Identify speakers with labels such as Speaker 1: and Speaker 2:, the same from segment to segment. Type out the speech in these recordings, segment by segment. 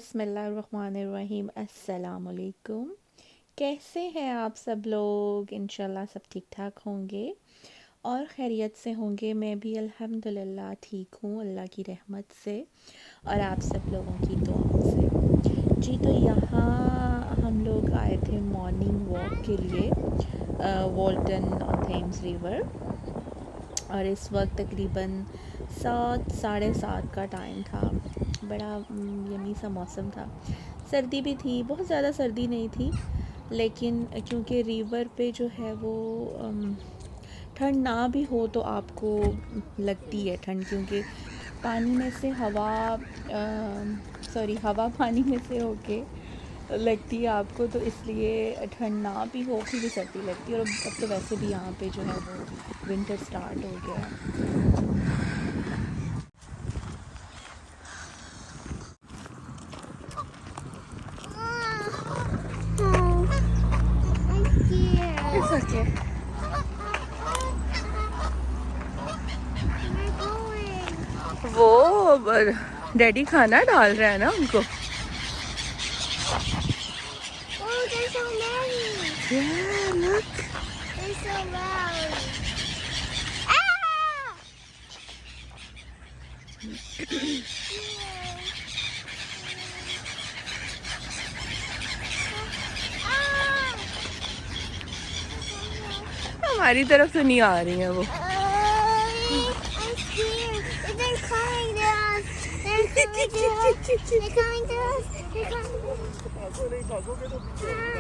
Speaker 1: बिस्मिल्लाहिर्रहमानिर्रहीम अस्सलाम वालेकुम। कैसे हैं आप सब लोग? इंशाल्लाह सब ठीक ठाक होंगे और खैरियत से होंगे। मैं भी अल्हम्दुलिल्लाह ठीक हूँ, अल्लाह की रहमत से और आप सब लोगों की दुआओं से। जी, तो यहाँ हम लोग आए थे मॉर्निंग वॉक के लिए वॉल्टन ऑन थेम्स रिवर, और इस वक्त तकरीबन 7 साढ़े 7 का टाइम था। बड़ा यमी सा मौसम था, सर्दी भी थी, बहुत ज़्यादा सर्दी नहीं थी, लेकिन क्योंकि रिवर पे जो है वो ठंड ना भी हो तो आपको लगती है ठंड, क्योंकि पानी में से हवा हवा पानी में से होके लगती है आपको, तो इसलिए ठंड ना भी हो फिर भी सर्दी लगती है। और अब तो वैसे भी यहाँ पे जो है वो विंटर स्टार्ट हो गया है। It's okay. वो डैडी खाना डाल रहा है ना उनको।
Speaker 2: Oh, there's so many.
Speaker 1: Yeah, look.
Speaker 2: They're so loud. Ah! Ah!
Speaker 1: हमारी तरफ तो नहीं आ रही है वो।
Speaker 2: I'm scared. They're coming to us. They're coming to us. They're coming to us. They're coming to us. Hi.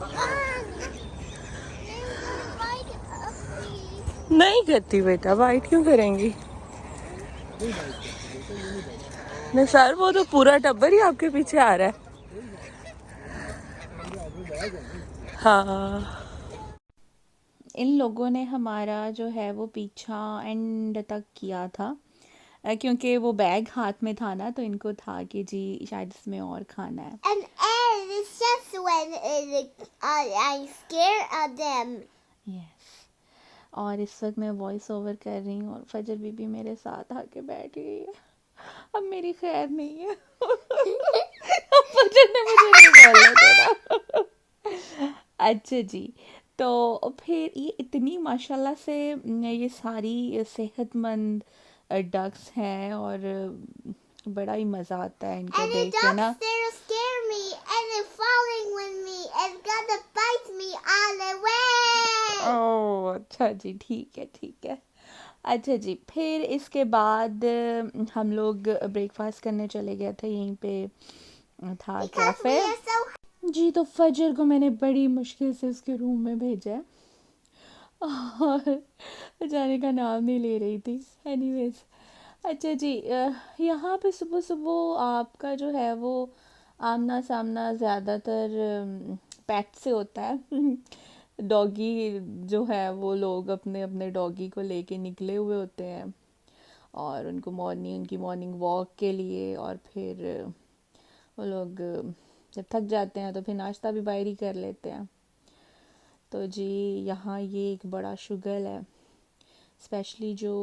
Speaker 2: Ah! They're gonna bite us.
Speaker 1: नहीं करती बेटा, वाइट क्यों करेंगी? निसार, वो तो पूरा टब्बर ही आपके पीछे आ रहा है। हाँ, इन लोगों ने हमारा जो है वो पीछा एंड तक किया था, क्योंकि वो बैग हाथ में था ना, तो इनको था कि जी शायद इसमें और खाना है।
Speaker 2: And it's just when I'm scared of them.
Speaker 1: Yes, और इस वक्त मैं वॉइस ओवर कर रही हूँ और फजर बीबी मेरे साथ आके बैठ गई है। अब मेरी खैर नहीं है। अब फजर ने मुझे नहीं बोलने देना। अच्छा जी, तो फिर ये इतनी माशाल्लाह से ये सारी सेहतमंद डक्स हैं, और बड़ा ही मज़ा आता है इनको
Speaker 2: And the
Speaker 1: देख के
Speaker 2: ducks,
Speaker 1: ना।
Speaker 2: they're scare me, and they're falling with me, and gonna bite me all the way.
Speaker 1: ओह अच्छा जी, ठीक है ठीक है। अच्छा जी, फिर इसके बाद हम लोग ब्रेकफास्ट करने चले गए थे, यहीं पे था
Speaker 2: Because we
Speaker 1: cafe.
Speaker 2: are so.
Speaker 1: जी, तो फजर को मैंने बड़ी मुश्किल से उसके रूम में भेजा है और जाने का नाम नहीं ले रही थी। एनीवेज, अच्छा जी, यहाँ पे सुबह सुबह आपका जो है वो आमना सामना ज़्यादातर पेट से होता है। डॉगी जो है वो लोग अपने अपने डॉगी को लेके निकले हुए होते हैं, और उनकी मॉर्निंग वॉक के लिए, और फिर वो लोग जब थक जाते हैं तो फिर नाश्ता भी बाहर ही कर लेते हैं। तो जी, यहाँ ये एक बड़ा शुगल है, स्पेशली जो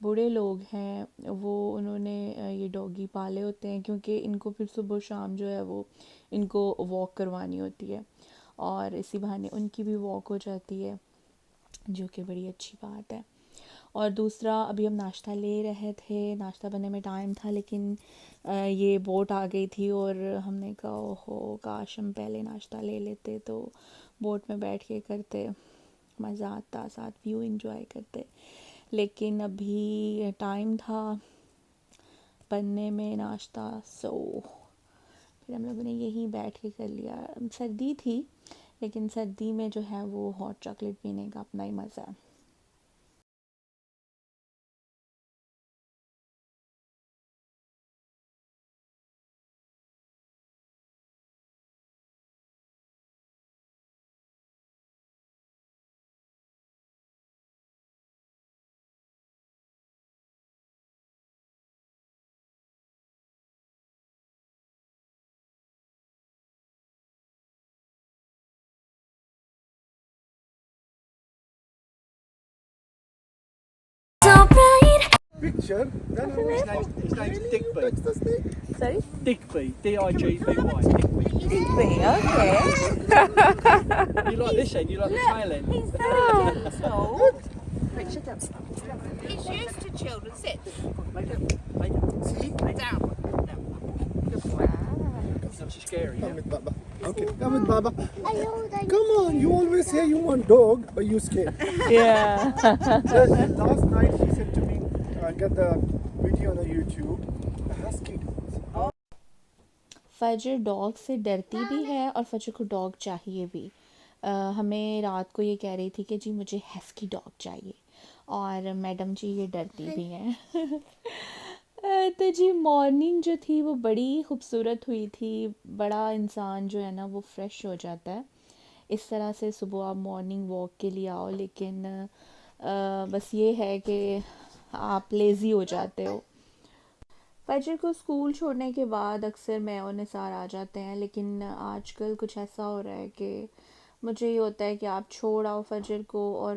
Speaker 1: बूढ़े लोग हैं वो उन्होंने ये डॉगी पाले होते हैं, क्योंकि इनको फिर सुबह शाम जो है वो इनको वॉक करवानी होती है, और इसी बहाने उनकी भी वॉक हो जाती है, जो कि बड़ी अच्छी बात है। और दूसरा, अभी हम नाश्ता ले रहे थे, नाश्ता बनने में टाइम था, लेकिन ये बोट आ गई थी और हमने कहा ओहो काश हम पहले नाश्ता ले लेते, तो बोट में बैठ के करते, मज़ा आता, साथ व्यू एंजॉय करते। लेकिन अभी टाइम था बनने में नाश्ता, सो फिर हम लोगों ने यहीं बैठ के कर लिया। सर्दी थी, लेकिन सर्दी में जो है वो हॉट चॉकलेट पीने का अपना ही मज़ा है।
Speaker 3: picture, then I was
Speaker 4: His name's
Speaker 3: really?
Speaker 4: Digby.
Speaker 3: You touched the snake?
Speaker 1: Sorry?
Speaker 4: Digby. D-I-G-B-Y. Digby.
Speaker 1: Digby, okay.
Speaker 4: You like this end, you like the tail end.
Speaker 5: He's very gentle. Right, shut up. He's used to children. Sit.
Speaker 4: Lay down. Lay down.
Speaker 3: See?
Speaker 5: Lay down.
Speaker 4: It's not so scary.
Speaker 3: Come
Speaker 4: Yeah?
Speaker 3: with Baba. Okay, come with Baba.
Speaker 2: I know that.
Speaker 3: Come on, you always say you want dog, but you scared.
Speaker 1: Yeah.
Speaker 3: Last night she said to me, get the video on the YouTube, a husky dog.
Speaker 1: फजर dog से डरती भी है और फजर को dog चाहिए भी। हमें रात को ये कह रही थी कि जी मुझे हस्की डॉग चाहिए, और मैडम जी ये डरती भी हैं। तो जी मॉर्निंग जो थी वो बड़ी खूबसूरत हुई थी। बड़ा इंसान जो है ना वो फ्रेश हो जाता है इस तरह से। सुबह आप मॉर्निंग वॉक के लिए आओ, लेकिन बस ये है कि आप लेज़ी हो जाते हो। फजर को स्कूल छोड़ने के बाद अक्सर मैं और निसार आ जाते हैं, लेकिन आजकल कुछ ऐसा हो रहा है कि मुझे ये होता है कि आप छोड़ आओ फजर को, और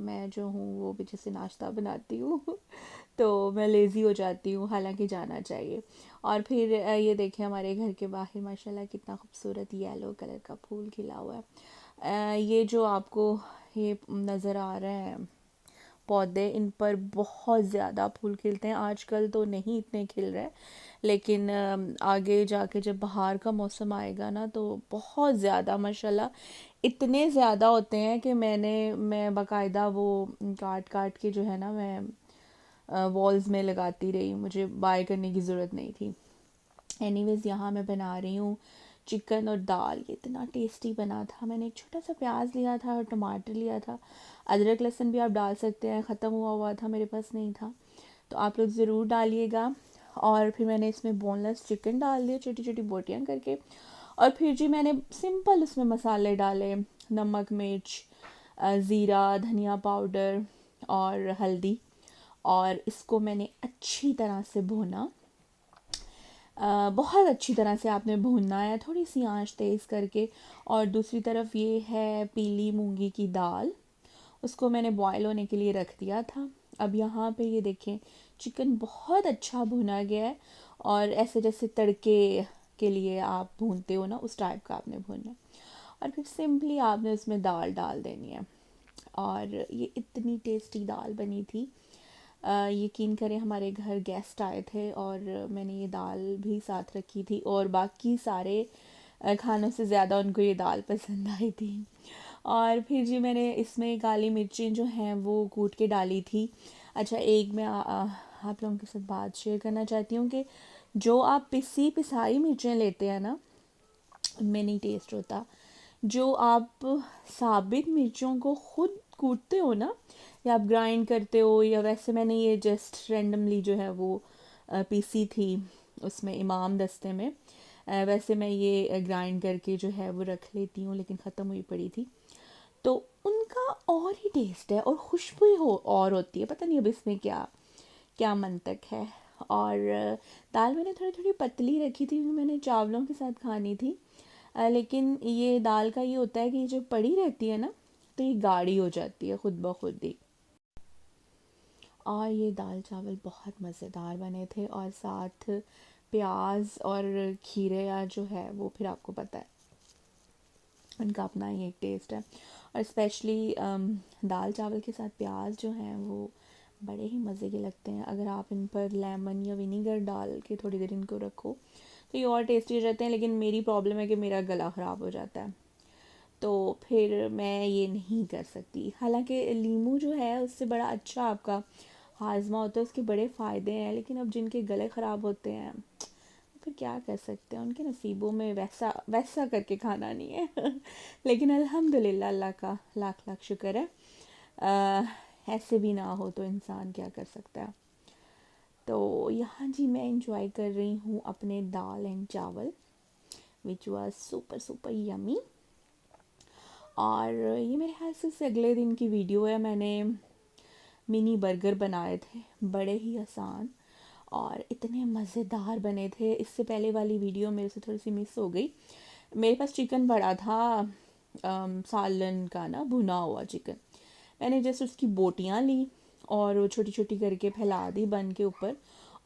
Speaker 1: मैं जो हूँ वो पीछे से नाश्ता बनाती हूँ। तो मैं लेज़ी हो जाती हूँ, हालांकि जाना चाहिए। और फिर ये देखें हमारे घर के बाहर माशाल्लाह कितना खूबसूरत येलो कलर का फूल खिला हुआ है। ये जो आपको ये नज़र आ रहे हैं पौधे, इन पर बहुत ज़्यादा फूल खिलते हैं। आजकल तो नहीं इतने खिल रहे, लेकिन आगे जाके जब बाहर का मौसम आएगा ना तो बहुत ज़्यादा माशाल्लाह इतने ज़्यादा होते हैं कि मैं बाकायदा वो काट काट के जो है ना मैं वॉल्स में लगाती रही, मुझे बाय करने की ज़रूरत नहीं थी। एनीवेज़ यहाँ मैं बना रही हूँ चिकन और दाल। ये इतना टेस्टी बना था। मैंने एक छोटा सा प्याज लिया था और टमाटर लिया था, अदरक लहसुन भी आप डाल सकते हैं, ख़त्म हुआ था, मेरे पास नहीं था, तो आप लोग ज़रूर डालिएगा। और फिर मैंने इसमें बोनलेस चिकन डाल दिया छोटी छोटी बोटियाँ करके, और फिर जी मैंने सिंपल उसमें मसाले डाले, नमक मिर्च ज़ीरा धनिया पाउडर और हल्दी, और इसको मैंने अच्छी तरह से भूना। बहुत अच्छी तरह से आपने भूनना है, थोड़ी सी आंच तेज़ करके। और दूसरी तरफ ये है पीली मूंगी की दाल, उसको मैंने बॉयल होने के लिए रख दिया था। अब यहाँ पे ये देखें चिकन बहुत अच्छा भुना गया है, और ऐसे जैसे तड़के के लिए आप भूनते हो ना उस टाइप का आपने भूनना है। और फिर सिंपली आपने उसमें दाल डाल देनी है, और ये इतनी टेस्टी दाल बनी थी। यकीन करें हमारे घर गेस्ट आए थे और मैंने ये दाल भी साथ रखी थी, और बाकी सारे खानों से ज़्यादा उनको ये दाल पसंद आई थी। और फिर जी मैंने इसमें काली मिर्चें जो हैं वो कूट के डाली थी। अच्छा, एक मैं आप लोगों के साथ बात शेयर करना चाहती हूँ कि जो आप पिसाई मिर्चें लेते हैं ना, उनमें नहीं टेस्ट होता। जो आप साबित मिर्चों को खुद कूटते हो ना, या आप ग्राइंड करते हो, या वैसे मैंने ये जस्ट रेंडमली जो है वो पीसी थी उसमें इमाम दस्ते में, वैसे मैं ये ग्राइंड करके जो है वो रख लेती हूँ, लेकिन ख़त्म हुई पड़ी थी। तो उनका और ही टेस्ट है और खुशबू हो और होती है, पता नहीं अब इसमें क्या क्या मंतक है। और दाल मैंने थोड़ी थोड़ी पतली रखी थी क्योंकि मैंने चावलों के साथ खानी थी। लेकिन ये दाल का ये होता है कि जब पड़ी रहती है ना तो ये गाढ़ी हो जाती है खुद ब खुद ही। और ये दाल चावल बहुत मज़ेदार बने थे, और साथ प्याज और खीरे या जो है वो फिर आपको पता है उनका अपना ही एक टेस्ट है। और स्पेशली दाल चावल के साथ प्याज जो हैं वो बड़े ही मज़े के लगते हैं। अगर आप इन पर लेमन या विनीगर डाल के थोड़ी देर इनको रखो तो ये और टेस्टी हो जाते हैं। लेकिन मेरी प्रॉब्लम है कि मेरा गला ख़राब हो जाता है, तो फिर मैं ये नहीं कर सकती। हालांकि लीमू जो है उससे बड़ा अच्छा आपका हाजमा होता है, उसके बड़े फ़ायदे हैं, लेकिन अब जिनके गले ख़राब होते हैं फिर क्या कर सकते हैं, उनके नसीबों में वैसा वैसा करके खाना नहीं है। लेकिन अल्हम्दुलिल्लाह अल्लाह का लाख लाख शुक्र है, ऐसे भी ना हो तो इंसान क्या कर सकता है। तो यहाँ जी मैं इंजॉय कर रही हूँ अपने दाल एंड चावल, which was super super yummy. और ये मेरे ख्याल से अगले दिन की वीडियो है। मैंने मिनी बर्गर बनाए थे, बड़े ही आसान और इतने मज़ेदार बने थे। इससे पहले वाली वीडियो मेरे से थोड़ी सी मिस हो गई। मेरे पास चिकन पड़ा था सालन का ना, भुना हुआ चिकन। मैंने जस्ट उसकी बोटियाँ ली और वो छोटी छोटी करके फैला दी बन के ऊपर,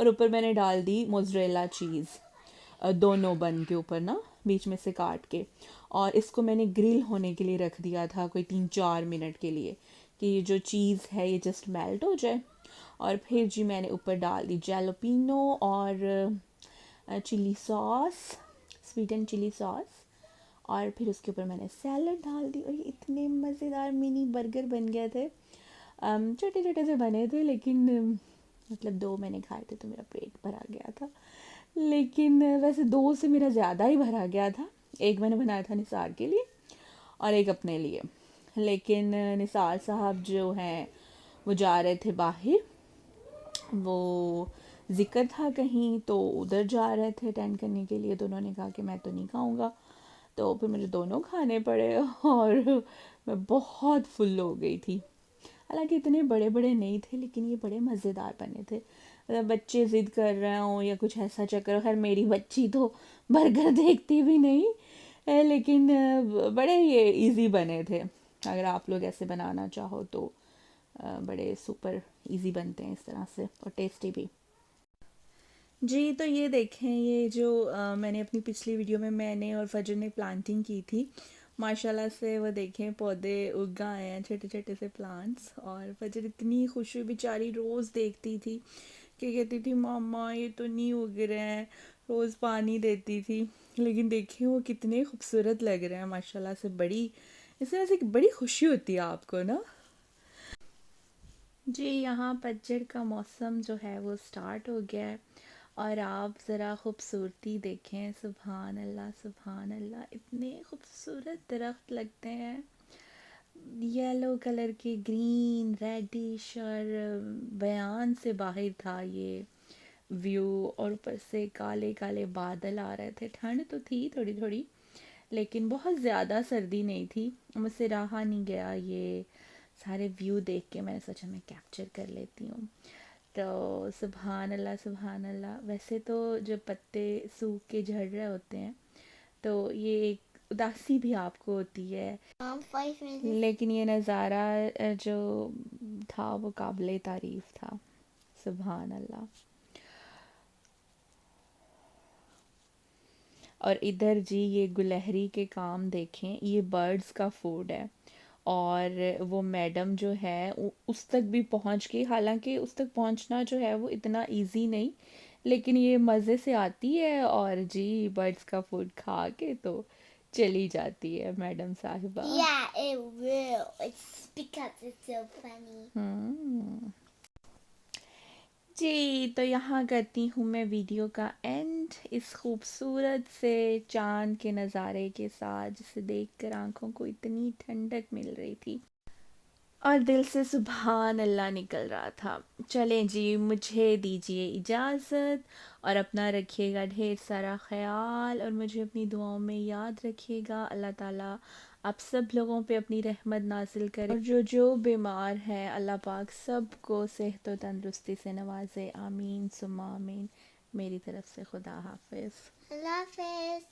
Speaker 1: और ऊपर मैंने डाल दी मोज़रेला चीज़, दोनों बन के ऊपर ना बीच में से काट के। और इसको मैंने ग्रिल होने के लिए रख दिया था कोई 3-4 मिनट के लिए, कि ये जो चीज़ है ये जस्ट मेल्ट हो जाए। और फिर जी मैंने ऊपर डाल दी जैलोपिनो और chilli sauce, sweet and chilli sauce. और फिर उसके ऊपर मैंने सैलड डाल दी, और ये इतने मज़ेदार मिनी बर्गर बन गए थे। छोटे छोटे से बने थे, लेकिन मतलब 2 मैंने खाए थे तो मेरा पेट भरा गया था। लेकिन वैसे 2 से मेरा ज़्यादा ही भरा गया था। एक मैंने बनाया था निसार के लिए और एक अपने लिए। लेकिन निसार साहब जो हैं वो जा रहे थे बाहर, वो ज़िक्र था कहीं, तो उधर जा रहे थे अटेंड करने के लिए। तो उन्होंने कहा कि मैं तो नहीं खाऊंगा, तो फिर मुझे दोनों खाने पड़े और मैं बहुत फुल हो गई थी। हालांकि इतने बड़े बड़े नहीं थे, लेकिन ये बड़े मज़ेदार बने थे। मतलब बच्चे ज़िद कर रहे हों या कुछ ऐसा चक्कर, खैर मेरी बच्ची तो बर्गर देखती भी नहीं है, लेकिन बड़े ये इजी बने थे। अगर आप लोग ऐसे बनाना चाहो तो बड़े सुपर इजी बनते हैं इस तरह से, और टेस्टी भी। जी तो ये देखें, ये जो मैंने अपनी पिछली वीडियो में मैंने और फजर ने प्लांटिंग की थी, माशाल्लाह से वो देखें पौधे उग आए हैं, छोटे छोटे से प्लांट्स। और फजर इतनी खुश हुई बेचारी, रोज़ देखती थी कि कहती थी मामा ये तो नहीं उग रहे हैं, रोज़ पानी देती थी। लेकिन देखिए वो कितने खूबसूरत लग रहे हैं माशाल्लाह से। बड़ी इस वजह से बड़ी खुशी होती है आपको ना। जी यहाँ पतझड़ का मौसम जो है वो स्टार्ट हो गया है, और आप ज़रा खूबसूरती देखें, सुभान अल्लाह सुभान अल्लाह, इतने खूबसूरत दरख्त लगते हैं। येलो कलर के, ग्रीन रेडिश, और बयान से बाहर था ये व्यू। और ऊपर से काले काले बादल आ रहे थे। ठंड तो थी थोड़ी थोड़ी, लेकिन बहुत ज़्यादा सर्दी नहीं थी। मुझसे रहा नहीं गया ये सारे व्यू देख के, मैंने सोचा मैं कैप्चर कर लेती हूँ। तो सुभान अल्लाह सुभान अल्लाह। वैसे तो जब पत्ते सूख के झड़ रहे होते हैं तो ये एक उदासी भी आपको होती है,
Speaker 2: 5 minutes.
Speaker 1: लेकिन ये नज़ारा जो था वो काबिले तारीफ़ था। सुभान अल्लाह। और इधर जी ये गुलहरी के काम देखें, ये बर्ड्स का फूड है। और वो मैडम जो है उस तक भी पहुंच गई। हालांकि उस तक पहुंचना जो है वो इतना इजी नहीं, लेकिन ये मज़े से आती है और जी बर्ड्स का फूड खा के तो चली जाती है मैडम साहिबा।
Speaker 2: Yeah, it will. It's because it's so funny.
Speaker 1: जी तो यहाँ करती हूँ मैं वीडियो का एंड, इस खूबसूरत से चांद के नज़ारे के साथ, जिसे देखकर आंखों को इतनी ठंडक मिल रही थी और दिल से सुभान अल्लाह निकल रहा था। चलें जी, मुझे दीजिए इजाज़त, और अपना रखिएगा ढेर सारा ख्याल, और मुझे अपनी दुआओं में याद रखिएगा। अल्लाह ताला आप सब लोगों पे अपनी रहमत नाजिल करे, और जो जो बीमार हैं अल्लाह पाक सबको सेहत व तंदुरुस्ती से नवाजे। आमीन सुम्मा आमीन। मेरी तरफ से खुदा हाफिज़।
Speaker 2: I love it.